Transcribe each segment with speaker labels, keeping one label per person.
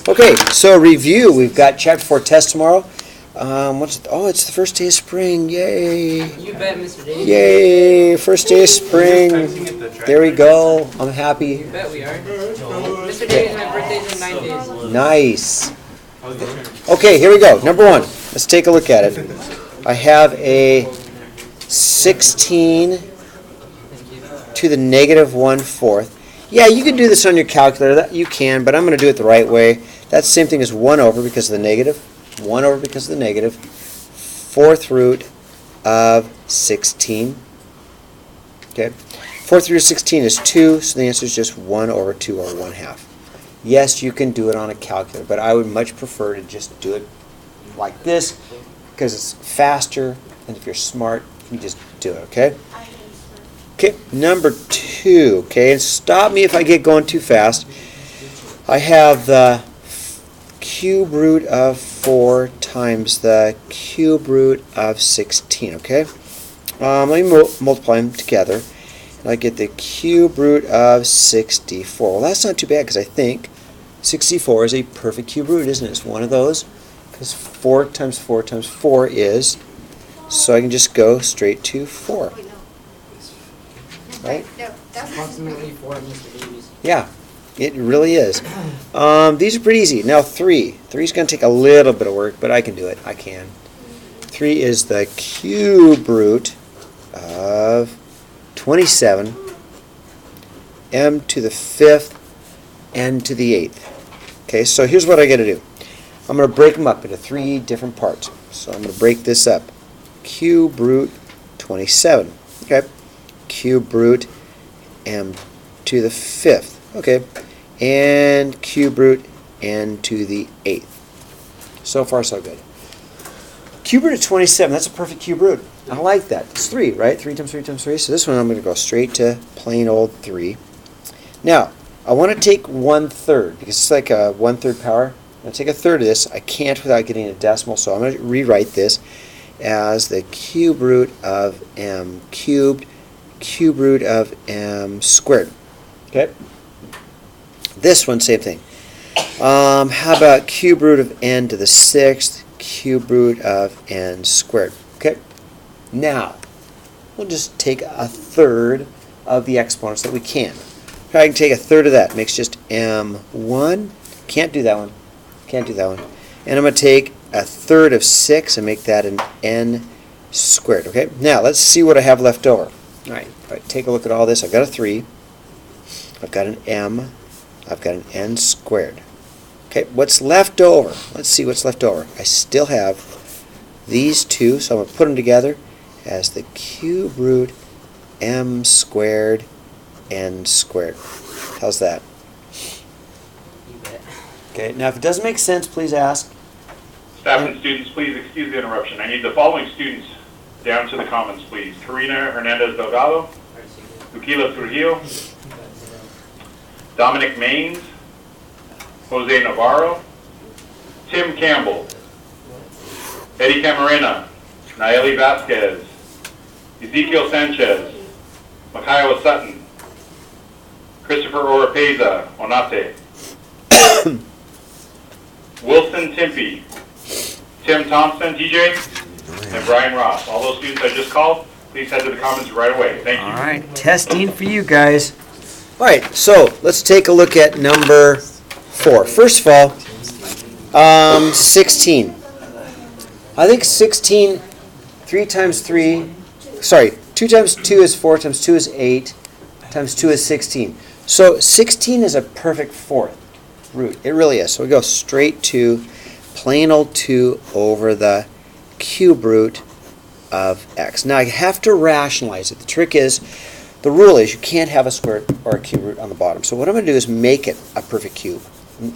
Speaker 1: Okay, so review. We've got Chapter 4 test tomorrow. It's the first day of spring. Yay.
Speaker 2: You bet, Mr. Davis.
Speaker 1: Yay, first day of spring. There we go. I'm happy.
Speaker 2: You bet we are. Mr. Davis, my birthday's in 9 days.
Speaker 1: Nice. Okay, here we go. Number 1. Let's take a look at it. I have a 16 to the negative 1/4. Yeah, you can do this on your calculator. You can, but I'm going to do it the right way. That's the same thing as 1 over because of the negative. 1 over because of the negative. 4th root of 16. Okay. 4th root of 16 is 2, so the answer is just 1 over 2 or 1/2. Yes, you can do it on a calculator, but I would much prefer to just do it like this because it's faster, and if you're smart, you just do it, okay? Okay, number 2, okay, and stop me if I get going too fast. I have the cube root of 4 times the cube root of 16, okay? Let me multiply them together, and I get the cube root of 64. Well, that's not too bad because I think 64 is a perfect cube root, isn't it? It's one of those because 4 times 4 times 4 is, so I can just go straight to 4. Right?
Speaker 2: Approximately 4, Mr. Davis.
Speaker 1: Yeah, it really is. These are pretty easy. Now 3. 3 is going to take a little bit of work, but I can do it. I can. 3 is the cube root of 27, m to the 5th, n to the 8th. Okay, so here's what I got to do. I'm going to break them up into 3 different parts. So I'm going to break this up. Cube root 27. Okay. Cube root m to the 5th. Okay. And cube root n to the 8th. So far, so good. Cube root of 27, that's a perfect cube root. I like that. It's 3, right? 3 times 3 times 3. So this one I'm going to go straight to plain old 3. Now, I want to take 1/3 because it's like a 1/3 power. I'm going to take a third of this. I can't without getting a decimal, so I'm going to rewrite this as the cube root of m cubed, cube root of m squared. Okay? This one, same thing. How about cube root of n to the 6th, cube root of n squared? Okay? Now, we'll just take a third of the exponents that we can. I can take a third of that. Makes just m1. Can't do that one. Can't do that one. And I'm going to take a third of 6 and make that an n squared. Okay? Now, let's see what I have left over. All right. If I take a look at all this, I've got a 3. I've got an m. I've got an n squared. Okay, what's left over? Let's see what's left over. I still have these two, so I'm going to put them together as the cube root m squared n squared. How's that?
Speaker 2: You bet.
Speaker 1: Okay, now if it doesn't make sense, please ask.
Speaker 3: Staff and students, please excuse the interruption. I need the following students down to the commons, please. Karina Hernandez Delgado, Luquila Trujillo, Dominic Maines, Jose Navarro, Tim Campbell, Eddie Camarena, Nayeli Vasquez, Ezekiel Sanchez, Mikhail Sutton, Christopher Oropeza, Onate, Wilson Timpey, Tim Thompson, TJ, and Brian Ross. All those students I just called, please head to the comments right away. Thank you.
Speaker 1: All right, testing for you guys. All right, so let's take a look at number 4. First of all, 16. I think 16, 3 times 3, sorry, 2 times 2 is 4, times 2 is 8, times 2 is 16. So 16 is a perfect 4th root. It really is. So we go straight to plain old 2 over the cube root of x. Now I have to rationalize it. The trick is, the rule is you can't have a square or a cube root on the bottom. So what I'm going to do is make it a perfect cube.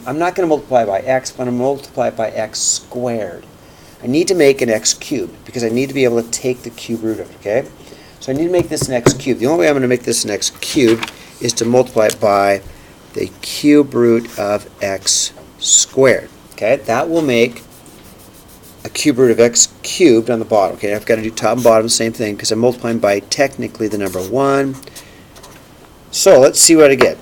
Speaker 1: I'm not going to multiply by x, but I'm going to multiply it by x squared. I need to make an x cubed because I need to be able to take the cube root of it, okay? So I need to make this an x cubed. The only way I'm going to make this an x cubed is to multiply it by the cube root of x squared. Okay, that will make a cube root of x cubed on the bottom. Okay, I've got to do top and bottom, same thing, because I'm multiplying by technically the number 1. So let's see what I get.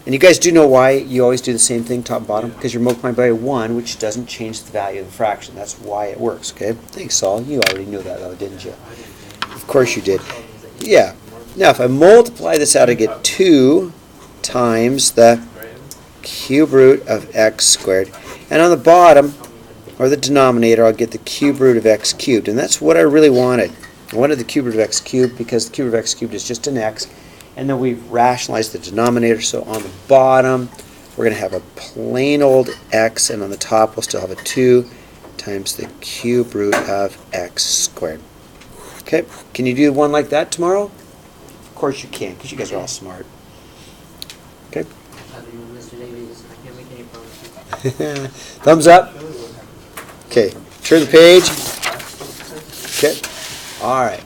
Speaker 1: And you guys do know why you always do the same thing, top and bottom? Because you're multiplying by 1, which doesn't change the value of the fraction. That's why it works, okay? Thanks, Saul. You already knew that, though, didn't you? Of course you did. Yeah. Now, if I multiply this out, I get 2 times the cube root of x squared. And on the bottom, or the denominator, I'll get the cube root of x cubed. And that's what I really wanted. I wanted the cube root of x cubed because the cube root of x cubed is just an x. And then we've rationalized the denominator. So on the bottom, we're going to have a plain old x. And on the top, we'll still have a 2 times the cube root of x squared. Okay, can you do one like that tomorrow? Of course you can, because you guys are all smart. Okay. Thumbs up. Okay, turn the page. Okay, all right.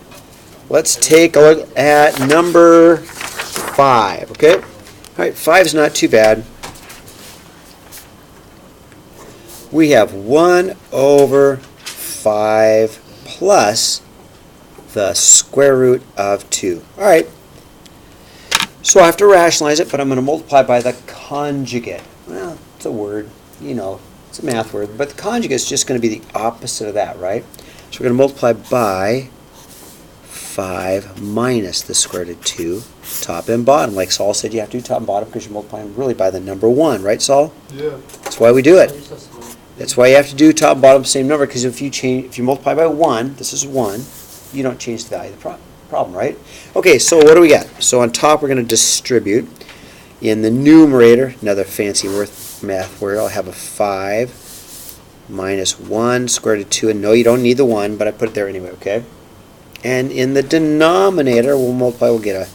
Speaker 1: Let's take a look at number 5, okay? All right, 5 is not too bad. We have 1 over 5 plus the square root of 2. All right. So I have to rationalize it, but I'm going to multiply by the conjugate. Well, it's a word, you know, it's a math word, but the conjugate is just going to be the opposite of that, right? So we're going to multiply by 5 minus the square root of 2, top and bottom. Like Saul said, you have to do top and bottom because you're multiplying really by the number 1, right, Saul?
Speaker 4: Yeah.
Speaker 1: That's why we do it. That's why you have to do top and bottom same number, because if you multiply by 1, this is 1, you don't change the value of the problem, right? Okay, so what do we got? So on top, we're going to distribute. In the numerator, another fancy math word, I'll have a 5 minus 1 square root of 2. And no, you don't need the 1, but I put it there anyway, okay? And in the denominator, we'll multiply, we'll get a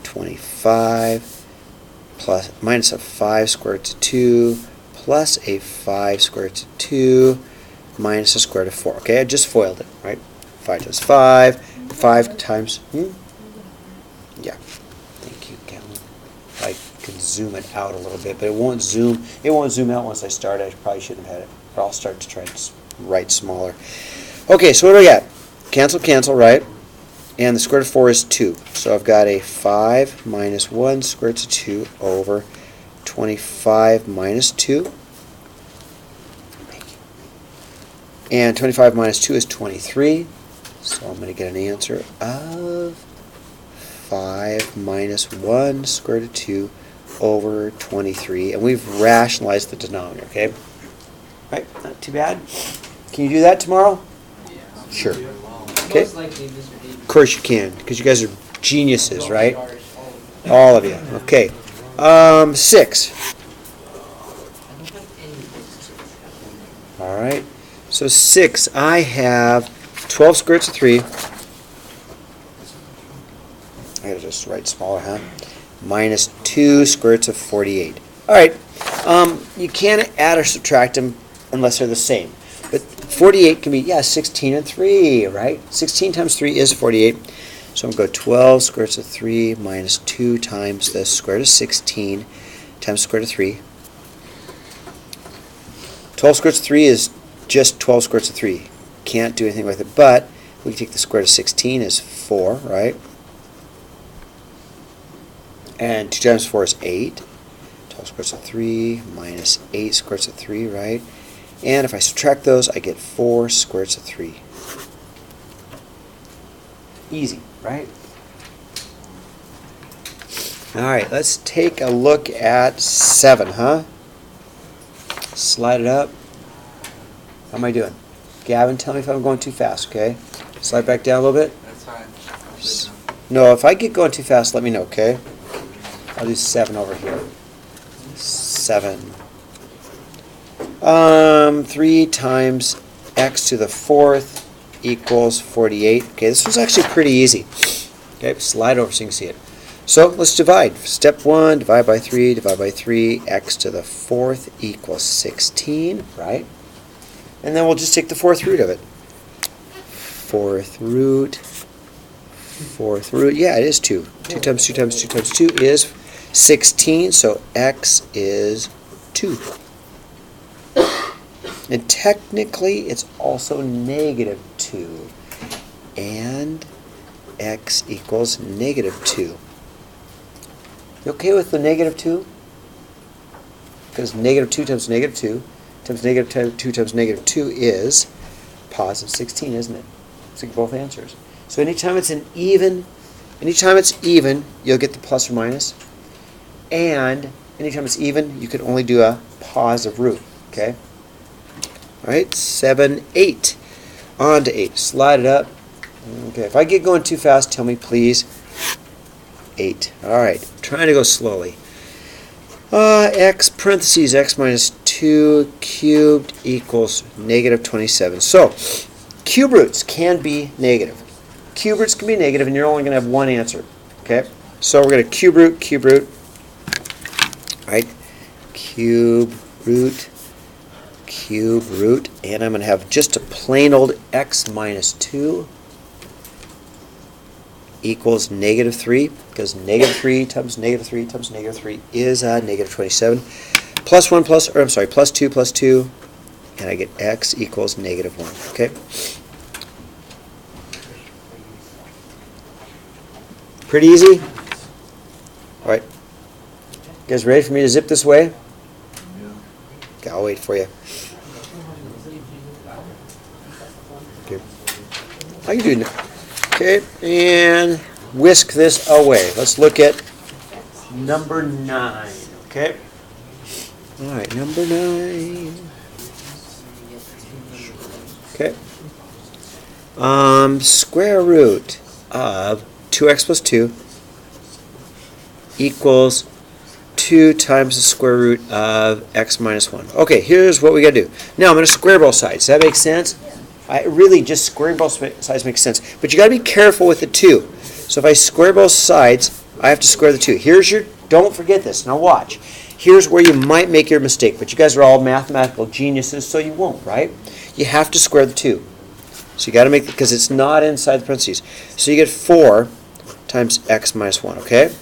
Speaker 1: 25 plus minus a 5 square root of 2 plus a 5 square root of 2 minus a square root of 4. Okay, I just FOILed it, right? 5 times 5, 5 times, yeah, thank you, Kevin. I can zoom it out a little bit, but it won't zoom out once I start. I probably shouldn't have had it, but I'll start to try to write smaller. Okay, so what do we got? Cancel, cancel, right? And the square root of 4 is 2. So I've got a 5 minus 1 square root of 2 over 25 minus 2. And 25 minus 2 is 23. So I'm going to get an answer of 5 minus 1 square root of 2 over 23. And we've rationalized the denominator, okay? Right, not too bad. Can you do that tomorrow?
Speaker 2: Yeah.
Speaker 1: Sure. Okay. Of course you can, because you guys are geniuses, right? All of you. Okay. 6. All right. So 6, I have 12 square roots of 3. I gotta just write smaller, huh? Minus 2 square roots of 48. All right. You can't add or subtract them unless they're the same. But 48 can be, 16 and 3, right? 16 times 3 is 48. So I'm going to go 12 square roots of 3 minus 2 times the square root of 16 times the square root of 3. 12 square roots of 3 is just 12 square roots of 3. Can't do anything with it, but we can take the square root of 16 is 4, right? And 2 times 4 is 8. 12 square roots of 3 minus 8 square roots of 3, right? And if I subtract those, I get 4 square roots of 3. Easy, right? All right, let's take a look at 7, huh? Slide it up. How am I doing? Gavin, tell me if I'm going too fast, okay? Slide back down a little bit.
Speaker 4: That's fine.
Speaker 1: No, if I get going too fast, let me know, okay? I'll do 7 over here. 7. 3 times x to the 4th equals 48. Okay, this was actually pretty easy. Okay, slide over so you can see it. So let's divide. Step 1, divide by 3, x to the 4th equals 16, right? And then we'll just take the 4th root of it. 4th root, yeah, it is 2. 2 times 2 times 2 times 2 is 16, so x is 2. And technically, it's also negative 2. And x equals negative 2. You okay with the negative 2? because negative 2 times negative 2 times negative 2 times negative 2 is positive 16, isn't it? So both answers. So anytime it's even, you'll get the plus or minus. And anytime it's even, you can only do a positive root. Okay? All right, 7, 8. On to 8. Slide it up. Okay, if I get going too fast, tell me please. 8. All right, trying to go slowly. X parentheses x minus 2 cubed equals negative 27. So, cube roots can be negative. Cube roots can be negative, and you're only going to have one answer. Okay? So we're going to cube root. Right? Cube root, and I'm going to have just a plain old x minus 2 equals negative 3, because negative 3 times negative 3 times negative 3 is negative 27. Plus 2 plus 2, and I get x equals negative 1. Okay? Pretty easy? All right. You guys ready for me to zip this way? Okay, I'll wait for you. Okay. I can do it. Okay, and whisk this away. Let's look at number 9. Okay. All right, number 9. Okay. Square root of 2x plus 2 equals 2 times the square root of x minus 1. Okay, here's what we got to do. Now I'm going to square both sides. Does that make sense? Just squaring both sides makes sense. But you got to be careful with the 2. So if I square both sides, I have to square the 2. Don't forget this. Now watch. Here's where you might make your mistake. But you guys are all mathematical geniuses, so you won't, right? You have to square the 2. So you got to make, because it's not inside the parentheses. So you get 4 times x minus 1, okay?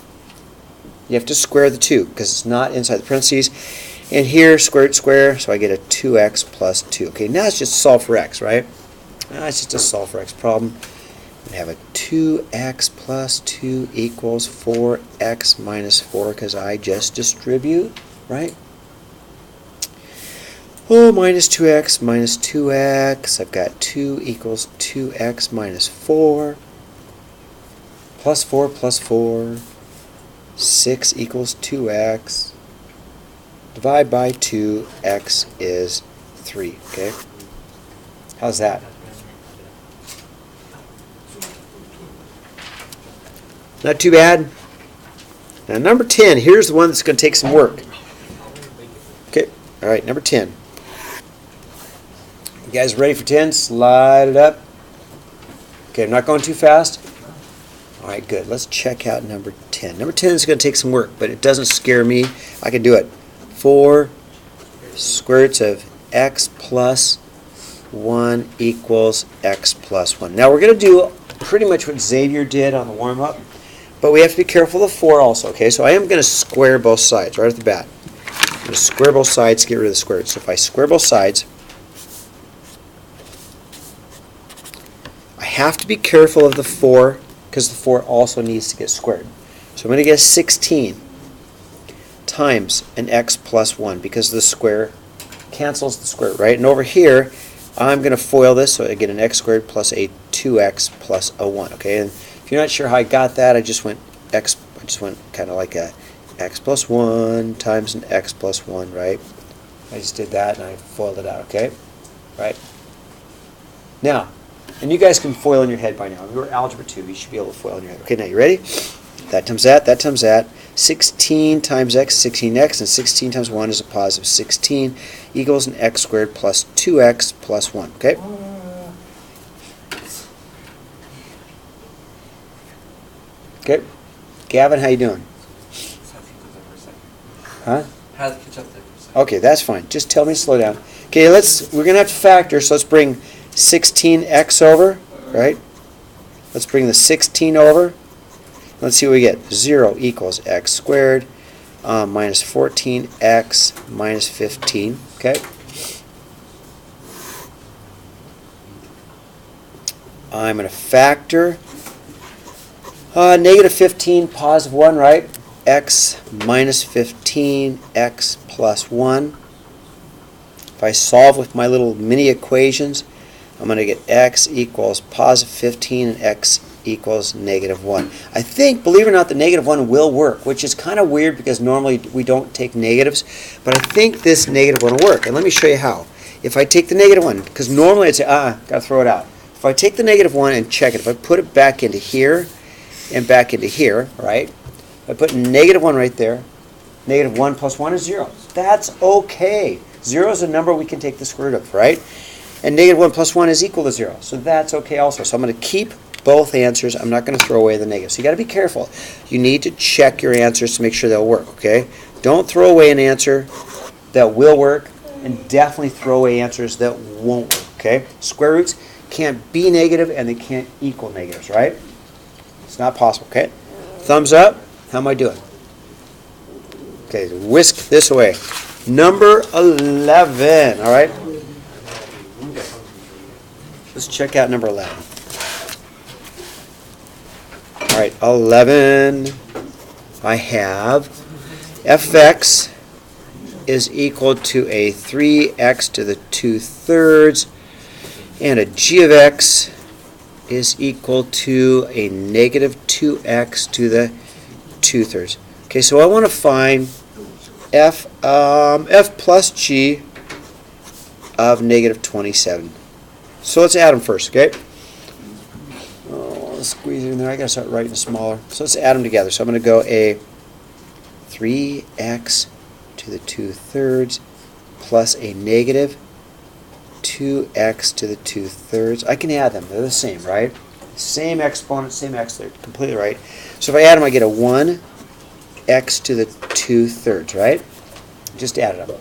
Speaker 1: You have to square the 2 because it's not inside the parentheses. And here, square root square, so I get a 2x plus 2. Okay, now it's just solve for x, right? Now it's just a solve for x problem. We have a 2x plus 2 equals 4x minus 4 because I just distribute, right? Oh, minus 2x minus 2x. I've got 2 equals 2x minus 4. Plus 4 plus 4. 6 equals 2x. Divide by 2, x is 3. Okay? How's that? Not too bad. Now number 10, here's the one that's going to take some work. Okay, all right, number 10. You guys ready for 10? Slide it up. Okay, I'm not going too fast. All right, good. Let's check out number 10. Number 10 is going to take some work, but it doesn't scare me. I can do it. 4 square roots of x plus 1 equals x plus 1. Now we're going to do pretty much what Xavier did on the warm-up, but we have to be careful of 4 also, okay? So I am going to square both sides right off the bat. I'm going to square both sides to get rid of the square root. So if I square both sides, I have to be careful of the 4 because the 4 also needs to get squared. So I'm going to get 16 times an x plus 1 because the square cancels the square root, right? And over here, I'm going to FOIL this, so I get an x squared plus a 2x plus a 1, okay? And if you're not sure how I got that, I just went kind of like a x plus 1 times an x plus 1, right? I just did that and I FOILed it out, okay? Right? Now, and you guys can FOIL in your head by now. If you're Algebra 2, you should be able to FOIL in your head. Okay, now you ready? That times that times that. 16 times x is 16x, and 16 times 1 is a positive 16 equals an x squared plus 2x plus 1, okay? Okay. Gavin, how you doing? Huh? Okay, that's fine. Just tell me to slow down. Okay, we're going to have to factor, so let's bring 16x over, right? Let's bring the 16 over. Let's see what we get. 0 equals x squared minus 14x minus 15. Okay. I'm going to factor negative 15, positive 1, right? x minus 15, x plus 1. If I solve with my little mini equations, I'm going to get x equals positive 15 and x equals negative 1. I think, believe it or not, the negative 1 will work, which is kind of weird because normally we don't take negatives, but I think this negative 1 will work. And let me show you how. If I take the negative 1, because normally I'd say, gotta throw it out. If I take the negative 1 and check it, if I put it back into here and back into here, right? If I put negative 1 right there, negative 1 plus 1 is 0. That's okay. 0 is a number we can take the square root of, right? And negative 1 plus 1 is equal to 0. So that's okay also. So I'm going to keep both answers. I'm not going to throw away the negative. So you got to be careful. You need to check your answers to make sure they'll work, okay? Don't throw away an answer that will work, and definitely throw away answers that won't work, okay? Square roots can't be negative and they can't equal negatives, right? It's not possible, okay? Thumbs up. How am I doing? Okay, whisk this away. Number 11, all right? Let's check out number 11. All right, 11, I have fx is equal to a 3x to the 2/3, and a g of x is equal to a negative 2x to the 2/3. Okay, so I want to find f plus g of negative 27. So let's add them first, okay? Oh, let's squeeze it in there. I gotta start writing smaller. So let's add them together. So I'm gonna go a 3x to the 2/3 plus a negative 2x to the 2/3. I can add them. They're the same, right? Same exponent, same x. They're completely right. So if I add them, I get a 1x to the 2/3, right? Just add it up.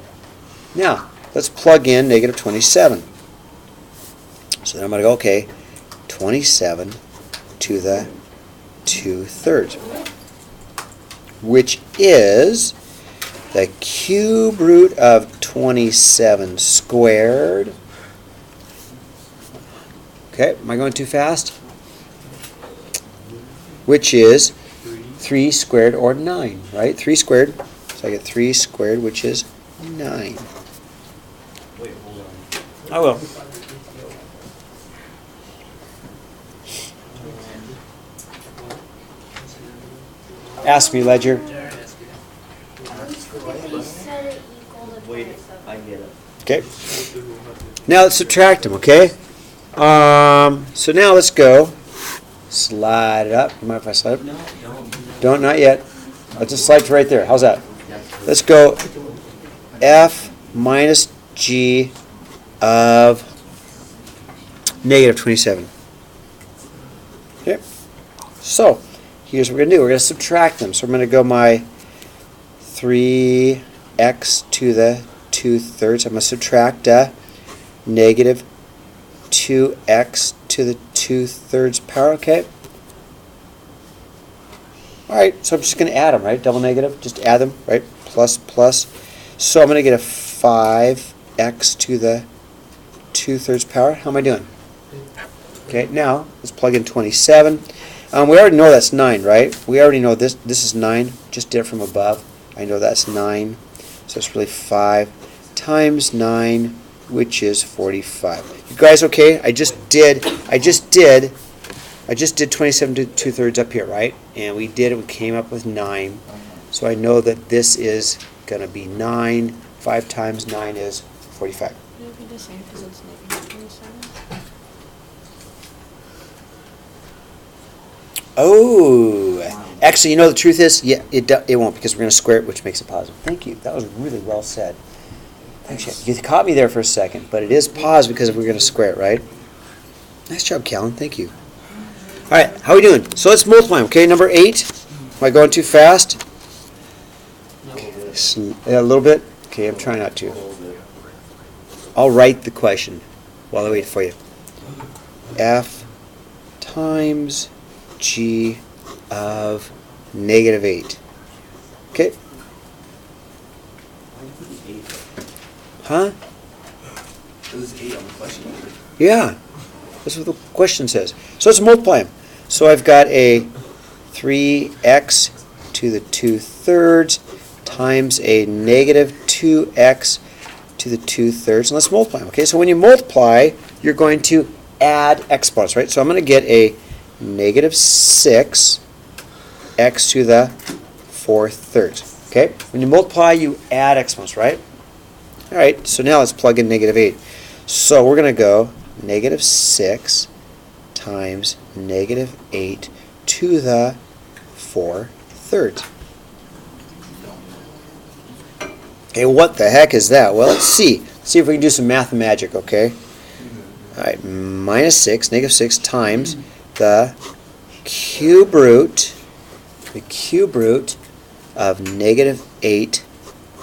Speaker 1: Now, let's plug in negative 27. So then I'm going to go, okay, 27 to the 2/3, which is the cube root of 27 squared. Okay, am I going too fast? Which is 3 squared, or 9, right? 3 squared. So I get 3 squared, which is 9.
Speaker 4: Wait, hold on.
Speaker 1: I will. Ask me, Ledger.
Speaker 4: Wait, I get it.
Speaker 1: Okay. Now let's subtract them, okay? So now let's go. Slide it up. You mind if I slide it?
Speaker 4: No,
Speaker 1: Don't, not yet. I'll just slide it right there. How's that? Let's go f minus g of negative 27. Okay. So here's what we're going to do. We're going to subtract them. So I'm going to go my 3x to the 2/3. I'm going to subtract negative 2x to the 2/3 power, okay? All right, so I'm just going to add them, right? Double negative, just add them, right? Plus, plus. So I'm going to get a 5x to the 2/3 power. How am I doing? Okay, now let's plug in 27. We already know that's 9, right? We already know this is 9. Just did it from above. I know that's 9. So it's really 5 times 9, which is 45. You guys okay? I just did 27 to 2/3 up here, right? And we came up with 9. So I know that this is going to be 9. 5 times 9 is 45.
Speaker 2: Would it be the same because it's negative 27?
Speaker 1: Oh, actually, you know the truth is, yeah, it won't, because we're going to square it, which makes it positive. Thank you. That was really well said. Thanks. You caught me there for a second, but it is positive because we're going to square it, right? Nice job, Callan. Thank you. All right, how are we doing? So let's multiply them, okay? Number 8. Am I going too fast? A little bit? Okay, I'm trying not to. I'll write the question while I wait for you. F times g of negative 8. Okay? Huh?
Speaker 4: This is 8 on the question.
Speaker 1: Yeah. That's what the question says. So let's multiply them. So I've got a 3x to the 2/3 times a negative 2x to the 2/3. And let's multiply. Okay, so when you multiply, you're going to add exponents, right? So I'm going to get a negative 6 x to the 4/3. Okay, when you multiply, you add exponents, right? All right, so now let's plug in negative 8. So we're going to go negative 6 times negative 8 to the 4/3. Okay, what the heck is that? Well, let's see. Let's see if we can do some math magic, okay? All right, minus 6, negative 6 times the cube root of negative 8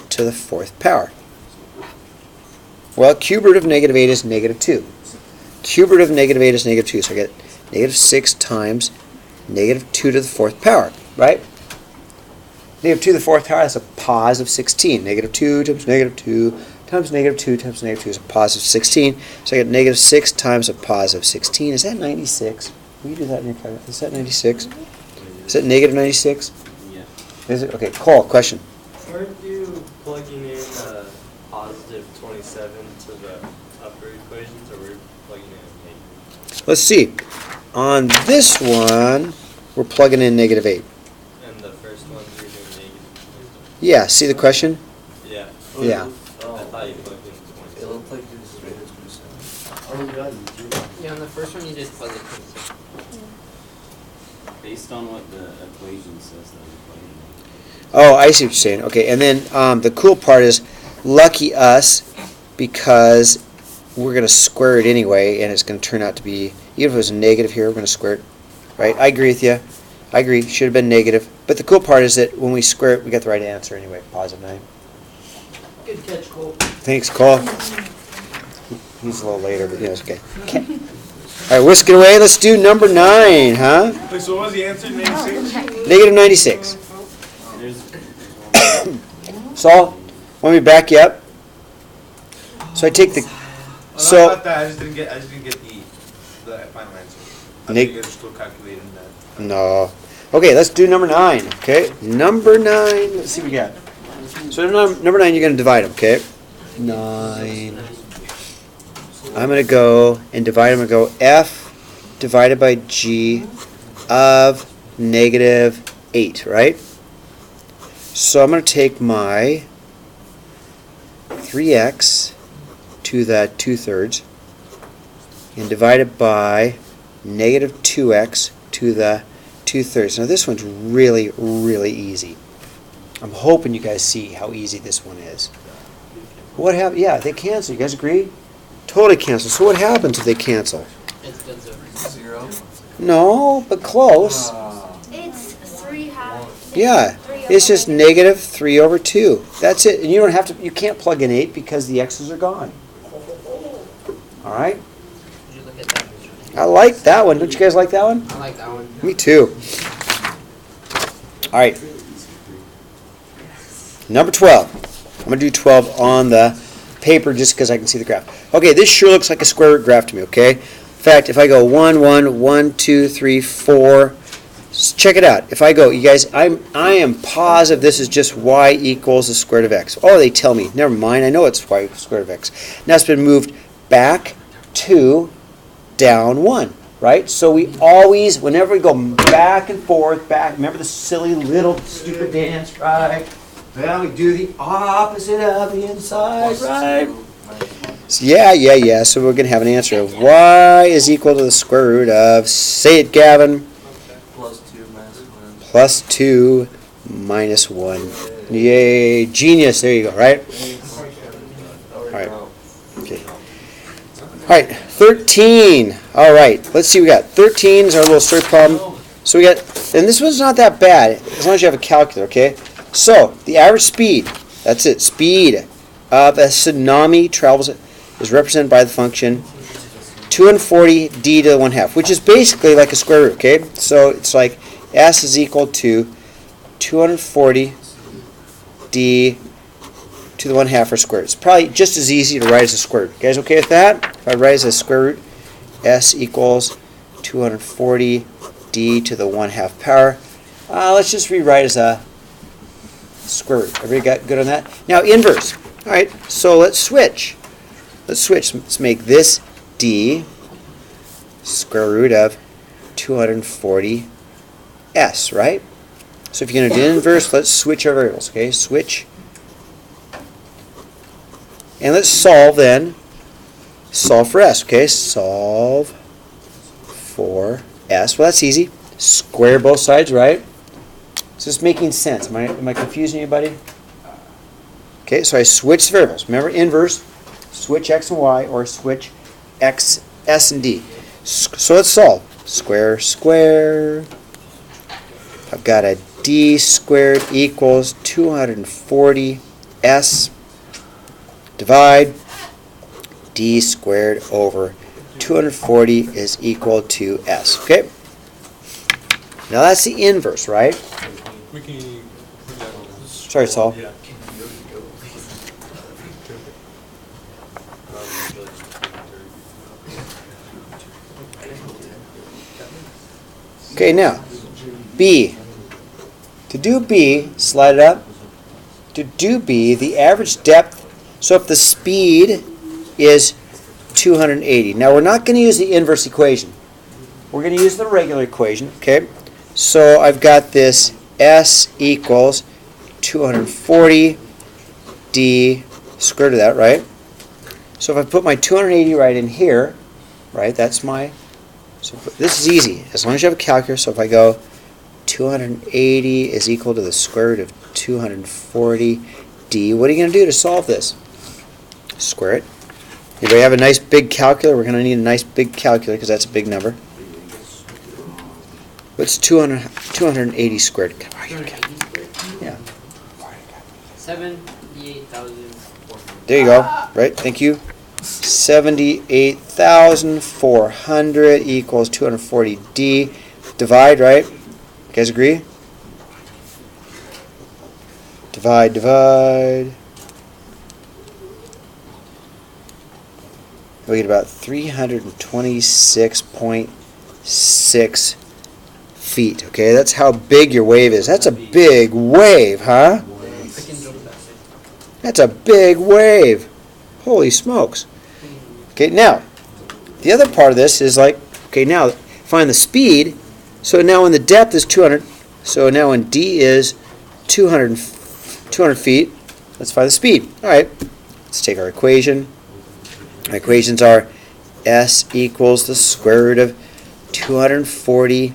Speaker 1: to the 4th power. Well, cube root of negative 8 is negative 2. Cube root of negative 8 is negative 2, so I get negative 6 times negative 2 to the 4th power, right? Negative 2 to the 4th power, that's a positive 16. Negative 2 times negative 2 times negative 2 times negative 2 is a positive 16. So I get negative 6 times a positive 16. Is that 96? Will you do that in your calculator? Is that 96? Is that negative 96?
Speaker 4: Yeah.
Speaker 1: Is it? Okay, Cole, question.
Speaker 5: Aren't you plugging in positive 27 to the upper equations, or were you plugging in negative?
Speaker 1: Let's see. On this one, we're plugging in negative 8.
Speaker 5: And the first one you're doing negative?
Speaker 1: Yeah, see the question?
Speaker 5: Yeah.
Speaker 1: Yeah.
Speaker 5: I thought you plugged in 27.
Speaker 4: It looked like it was straight as 27. Oh, God, you do.
Speaker 2: Yeah, on the first one you just plug it in.
Speaker 6: Based on what the equation says that we're plugging in.
Speaker 1: Oh, I see what you're saying. Okay, and then the cool part is, lucky us, because we're going to square it anyway, and it's going to turn out to be, even if it was a negative here, we're going to square it. Right? I agree with you. I agree. Should have been negative. But the cool part is that when we square it, we get the right answer anyway. Positive 9.
Speaker 2: Good catch, Cole.
Speaker 1: Thanks, Cole. He's a little later, but yeah, it's okay. All right, whisk it away. Let's do number 9, huh?
Speaker 7: Wait, so what was the answer? 96?
Speaker 1: Negative 96. Saul, want me to back you up? So I take the...
Speaker 7: Oh,
Speaker 1: So-
Speaker 7: not about that. I just didn't get the final answer. I
Speaker 1: Neg-
Speaker 7: think you're still calculating that.
Speaker 1: No. Okay, let's do number 9. Okay, number 9. Let's see what we got. So number 9, you're going to divide them. Okay, 9. I'm going to go and divide them. I'm going to go F divided by G of negative 8. Right. So I'm going to take my 3x to the 2/3 and divide it by negative 2x to the 2/3. Now this one's really, really easy. I'm hoping you guys see how easy this one is. What happens? Yeah, they cancel. You guys agree? Totally cancel. So what happens if they cancel?
Speaker 2: It's done so.
Speaker 4: 0.
Speaker 1: No, but close.
Speaker 4: It's 3 half.
Speaker 1: Yeah, it's just negative 3 over 2. That's it. And you don't have to. You can't plug in 8 because the x's are gone. All right.
Speaker 2: Did you look at that?
Speaker 1: I like that one. Don't you guys like that one?
Speaker 2: I like that one.
Speaker 1: Me too. All right. Number 12. I'm going to do 12 on the paper just because I can see the graph. Okay, this sure looks like a square root graph to me, okay? In fact, if I go 1, 1, 1, 2, 3, 4, check it out. If I go, you guys, I am positive this is just y equals the square root of x. Oh, they tell me. Never mind. I know it's y equals square root of x. Now it's been moved back 2, down 1. Right? So we always, whenever we go back and forth, remember the silly little stupid dance, right? Well, we do the opposite of the inside, right? So yeah. So we're going to have an answer of y is equal to the square root of, say it, Gavin,
Speaker 4: Plus 2 minus 1.
Speaker 1: plus 2 minus 1. Yay, genius. There you go, right? All right. Okay. All right, 13. All right, let's see. We got 13 is our little search problem. So we got, and this one's not that bad as long as you have a calculator, okay? So the average speed, that's it, speed of a tsunami travels is represented by the function 240 d to the 1/2, which is basically like a square root, okay? So it's like s is equal to 240 d to the 1/2 or squared. It's probably just as easy to write as a square root. You guys okay with that? If I write as a square root, s equals 240 d to the 1/2 power. Let's just rewrite as a square root. Everybody got good on that? Now inverse. All right, so let's switch. Let's make this d square root of 240s, right? So if you're going to do inverse, let's switch our variables, okay? Switch. And let's solve then. Solve for s, okay? Solve for s. Well, that's easy. Square both sides, right? Is this making sense? Am I confusing anybody? Okay, so I switch variables. Remember, inverse, switch x and y, or switch x, s, and d. So let's solve. Square, square. I've got a d squared equals 240s. Divide. D squared over 240 is equal to s. Okay? Now that's the inverse, right?
Speaker 8: We can put that on.
Speaker 1: Sorry, Saul.
Speaker 8: Yeah.
Speaker 1: Okay, now, B. To do B, slide it up. To do B, the average depth, so if the speed is 280. Now, we're not going to use the inverse equation. We're going to use the regular equation, okay? So I've got this S equals 240 D square root of that, right? So if I put my 280 right in here, right, that's my, so this is easy, as long as you have a calculator. So if I go 280 is equal to the square root of 240 D, what are you going to do to solve this? Square it. Anybody have a nice big calculator? We're going to need a nice big calculator because that's a big number. What's 280 squared? Yeah.
Speaker 2: 78,400.
Speaker 1: There you go. Right. Thank you. 78,400 equals 240D. Divide, right? You guys agree? Divide, divide. We get about 326.6 feet. Okay, that's how big your wave is. That's a big wave, huh? That's a big wave. Holy smokes. Okay, now, the other part of this is like, okay, now find the speed. So now when the depth is 200, so now when D is 200 feet, let's find the speed. All right, let's take our equation. Our equations are S equals the square root of 240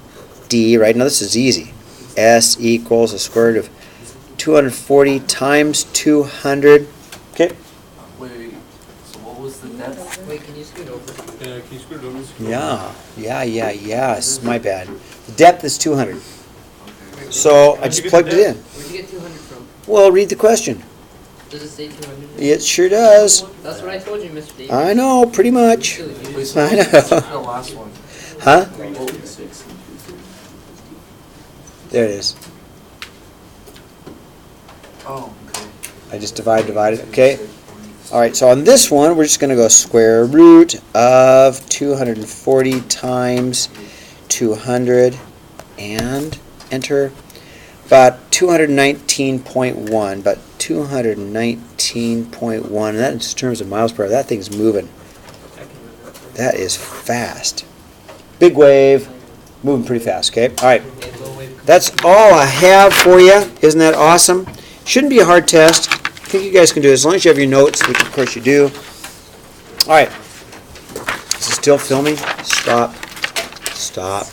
Speaker 1: D, right? Now this is easy. S equals the square root of 240 times 200. Okay.
Speaker 6: Wait, so what was the depth?
Speaker 2: Wait, can you scoot over?
Speaker 8: Can you scoot it over?
Speaker 1: Yes, my bad. The depth is 200. So I just plugged it in.
Speaker 2: Where'd you get 200 from?
Speaker 1: Well, read the question.
Speaker 2: Does it say 200?
Speaker 1: It sure does.
Speaker 2: That's what I told you, Mr. Davis.
Speaker 1: I know, pretty much.
Speaker 2: Silly, dude.
Speaker 6: Wait, so
Speaker 1: I know.
Speaker 6: what's the last one?
Speaker 1: Huh?
Speaker 6: Oh,
Speaker 1: There it is.
Speaker 6: oh, okay.
Speaker 1: I just divided. Okay. All right, so on this one, we're just going to go square root of 240 times 200 and enter. About 219.1, but 219.1. That in terms of miles per hour, that thing's moving. That is fast. Big wave, moving pretty fast, okay? All right, that's all I have for you. Isn't that awesome? Shouldn't be a hard test. I think you guys can do it as long as you have your notes, which of course you do. All right, is it still filming? Stop. Stop.